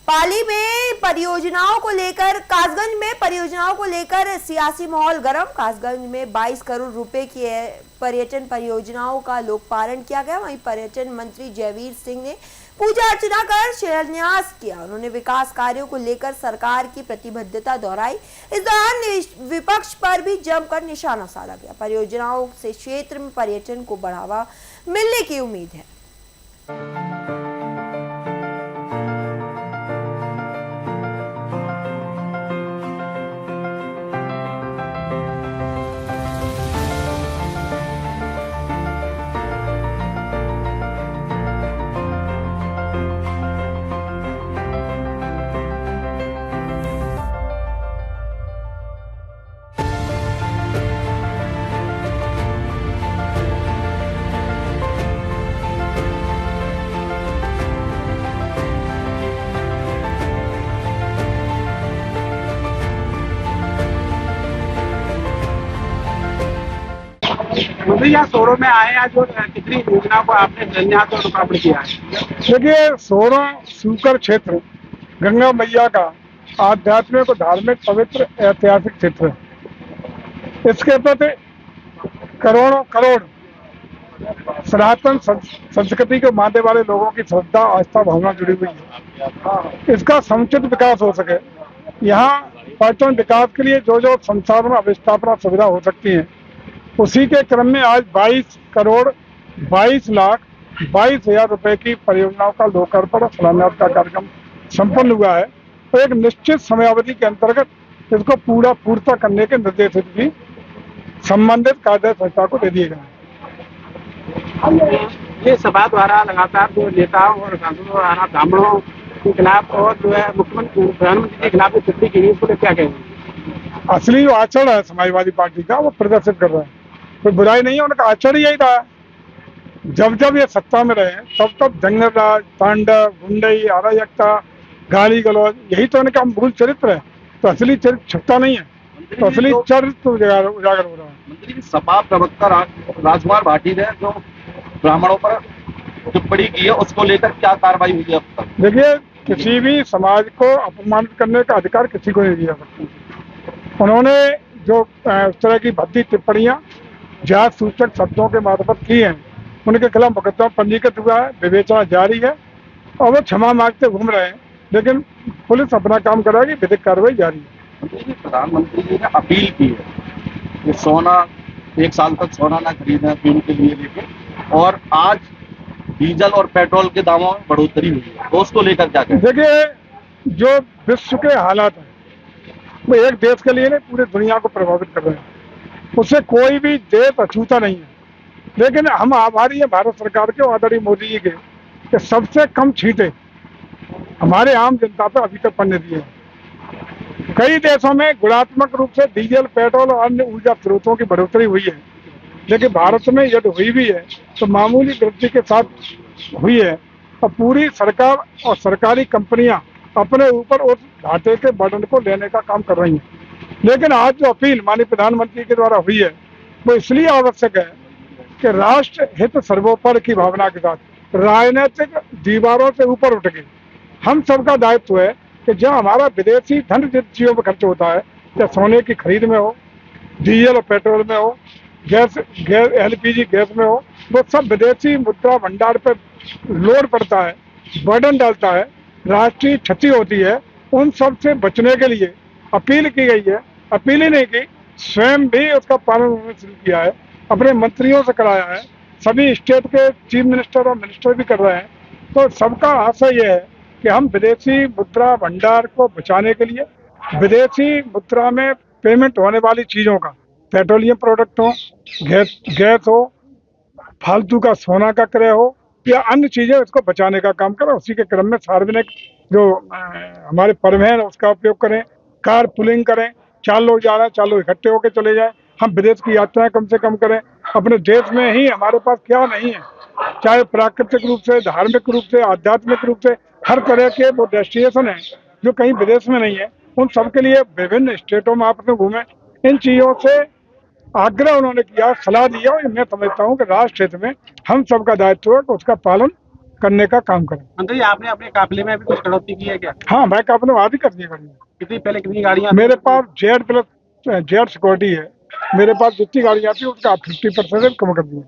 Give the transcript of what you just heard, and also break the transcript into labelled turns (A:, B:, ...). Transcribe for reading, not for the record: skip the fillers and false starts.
A: पाली में परियोजनाओं को लेकर कासगंज में परियोजनाओं को लेकर सियासी माहौल गर्म। कासगंज में 22 करोड़ रुपए की पर्यटन परियोजनाओं का लोकार्पण किया गया। वहीं पर्यटन मंत्री जयवीर सिंह ने पूजा अर्चना कर शिलान्यास किया। उन्होंने विकास कार्यों को लेकर सरकार की प्रतिबद्धता दोहराई। इस दौरान विपक्ष पर भी जमकर निशाना साधा गया। परियोजनाओं से क्षेत्र में पर्यटन को बढ़ावा मिलने की उम्मीद है।
B: मंत्री यहाँ सोरो में आए हैं, जो कितनी योजना को आपने शिलान्यास और लोकार्पण किया है?
C: देखिए, सोरो सूकर क्षेत्र गंगा मैया का आध्यात्मिक और धार्मिक पवित्र ऐतिहासिक क्षेत्र है। इसके प्रति करोड़ों करोड़ सनातन संस्कृति को मानने वाले लोगों की श्रद्धा, आस्था, भावना जुड़ी हुई है। इसका समुचित विकास हो सके, यहाँ पर्यटन विकास के लिए जो जो संसाधन अवस्थापना सुविधा हो सकती है, उसी के क्रम में आज 22 करोड़ 22 लाख 22,000 रुपए की परियोजनाओं का लोकार्पण और शिलान्यास का कार्यक्रम संपन्न हुआ है। तो एक निश्चित समयावधि के अंतर्गत इसको पूर्णता करने के निर्देश भी संबंधित कार्य संस्था को दे दिए गए हैं।
B: ये सभा द्वारा लगातार जो नेताओं और सांसदों द्वारा ब्राह्मणों के खिलाफ और जो है मुख्यमंत्री प्रधानमंत्री के खिलाफ टिप्पणी की, इसको क्या कहेंगे?
C: असली जो आचरण है समाजवादी पार्टी का, वो प्रदर्शित कर रहे हैं। कोई बुराई नहीं है, उनका आचरण यही रहा। जब जब ये सत्ता में रहे तब तब जंगल राज, तांडव, गुंडई, अराजकता, गाली गलौज, यही तो इनका मूल चरित्र है। तो असली चरित्र छुपता नहीं है, तो असली चरित्र उजागर हो रहा है।
D: मंत्री सपा प्रवक्ता राजकुमार भाटी ने जो ब्राह्मणों पर टिप्पणी की है, उसको लेकर क्या कार्रवाई हुई है अब तक?
C: देखिए, किसी भी समाज को अपमानित करने का अधिकार किसी को नहीं दिया सकता। उन्होंने जो उस तरह की भद्दी टिप्पणियां जात सूचक शब्दों के मार्फत की हैं, उनके खिलाफ मुकदमा पंजीकृत हुआ है, विवेचना जारी है और वो क्षमा मांगते घूम रहे हैं। लेकिन पुलिस अपना काम कर रही है, विधिक कार्रवाई जारी है।
D: प्रधानमंत्री जी ने अपील की है कि सोना 1 साल तक सोना ना खरीदना पीने के लिए, लेकिन और आज डीजल और पेट्रोल के दामों में बढ़ोतरी हुई है, तो उसको लेकर क्या कहें?
C: देखिए, जो विश्व के हालात हैं वो एक देश के लिए नहीं, पूरी दुनिया को प्रभावित कर रहे हैं। उससे कोई भी देश अछूता नहीं है। लेकिन हम आभारी हैं भारत सरकार के और आदरणीय मोदी जी के कि सबसे कम छींटे हमारे आम जनता पर अभी तक पड़ने दिए हैं। कई देशों में गुणात्मक रूप से डीजल, पेट्रोल और अन्य ऊर्जा स्रोतों की बढ़ोतरी हुई है, लेकिन भारत में यदि हुई भी है तो मामूली वृद्धि के साथ हुई है। और पूरी सरकार और सरकारी कंपनियां अपने ऊपर उस घाटे के बर्डन को लेने का काम कर रही हैं। लेकिन आज जो अपील माननीय प्रधानमंत्री के द्वारा हुई है, वो इसलिए आवश्यक है कि राष्ट्र हित सर्वोपरि की भावना के साथ राजनीतिक दीवारों से ऊपर उठ के हम सबका दायित्व है कि जहाँ हमारा विदेशी धन जिन चीजों पर खर्च होता है, चाहे सोने की खरीद में हो, डीजल और पेट्रोल में हो, गैस LPG गैस में हो, वो सब विदेशी मुद्रा भंडार पर लोड पड़ता है, बर्डन डालता है, राष्ट्रीय क्षति होती है। उन सब से बचने के लिए अपील की गई है। अपील ही नहीं की, स्वयं भी उसका पालन उन्होंने शुरू किया है, अपने मंत्रियों से कराया है, सभी स्टेट के चीफ मिनिस्टर और मिनिस्टर भी कर रहे हैं। तो सबका आशय यह है कि हम विदेशी मुद्रा भंडार को बचाने के लिए विदेशी मुद्रा में पेमेंट होने वाली चीजों का, पेट्रोलियम प्रोडक्ट हो, गैस हो, फालतू का सोना का क्रय हो या अन्य चीजें, इसको बचाने का काम करें। उसी के क्रम में सार्वजनिक जो हमारे परिवहन है उसका उपयोग करें, कार पुलिंग करें, 4 लोग जा रहे हैं 4 लोग इकट्ठे होकर चले जाएं। हम विदेश की यात्राएं कम से कम करें। अपने देश में ही हमारे पास क्या नहीं है, चाहे प्राकृतिक रूप से, धार्मिक रूप से, आध्यात्मिक रूप से, हर तरह के वो डेस्टिनेशन है जो कहीं विदेश में नहीं है। उन सबके लिए विभिन्न स्टेटों में आप घूमें। इन चीजों से आग्रह उन्होंने किया, सलाह दिया, और मैं समझता हूँ कि राष्ट्र हित में हम सबका दायित्व है कि उसका पालन करने का काम करें।
B: मंत्री जी, आपने अपने काफिले में भी कुछ कटौती की है क्या?
C: हाँ, मैं काफिले आदि कर दिया गाड़ियाँ।
B: पहले कितनी गाड़ियाँ
C: मेरे पास जेड सिक्योरिटी है, मेरे पास जितनी गाड़ियाँ आती है उसका 50% कम कर दिया।